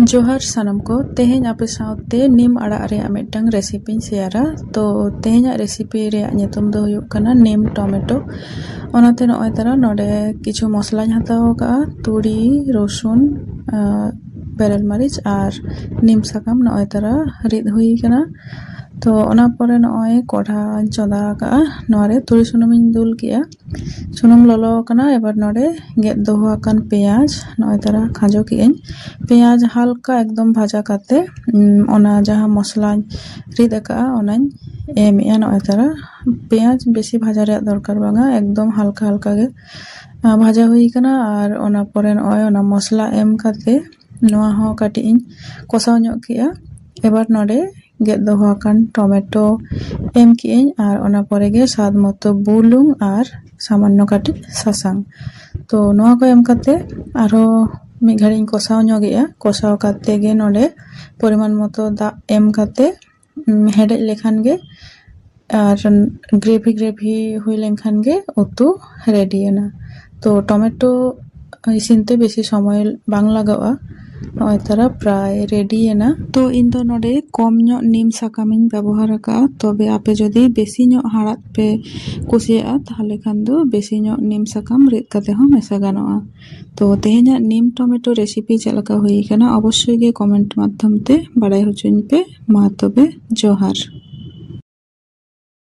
जोहार सानम को तेहें आपे साउते नीम आड़ा रे मिटंग रेसिपी शेयरा। तो तेहें रेसिपी रे नितुम दो हुयुग कना नीम टमेटो। ओनाते नॉय तरा नोडे किछु मसलाñ हताव का तुड़ी रसुन बेरेल मरीच और नीम साकाम नॉय तरा रिद हुई कना। तो ओना परे नॉय कोढ़ा चोदा का नोरे तुड़ी सुनुमिñ दुल किया सुनुम ललो कना एबार नोडे गेद दोहा कन पेंयाज नॉय तरा खाजो किएñ पेंयाज हालका एकदम भाजा काते ओना जहाँ मसलाñ रिद का ओनाñ एमिया नॉय तरा पेंयाज बेसी भाजा रे दरकार बांगा एकदम हल्का हल्का गे भाजा हुई कना। और ओना परे नॉय ओना मसला एम काते नोआ हो काटिñ कोसाव ñok किया एबार नोडे गेद दोहा कन टमेटो एम किएñ और ओना परे गे स्वाद मतो बुलुङ और सामान्य काटिñ सासांग। तो नोआ को एम काते आरो मी घड़िñ कोसाव ñoगेया कोसाव काते गे नोडे परिमाण मतो दा एम काते हेडेज लेखान गे और ग्रेवी हुई लेखान गे उतु रेडी ना। तो टमेटो इसिनते बेसी समय बांग लागावा नॉय तरा प्राय रेडी ना। तो इन दो नोडे कम ñok नीम साकामिñ व्यवहार का तबे आपे जदि बेसी ñok हाड़ात पे कुसिया ताहले खान दो बेसी ñok नीम साकाम रिद काते हो मेसा गानोआ। तो तेहेña नीम टमेटो रेसिपी चलका हुई कना अवश्य गे कमेंट माध्यम ते बाड़ाय होचुñ पे मा तबे जोहार।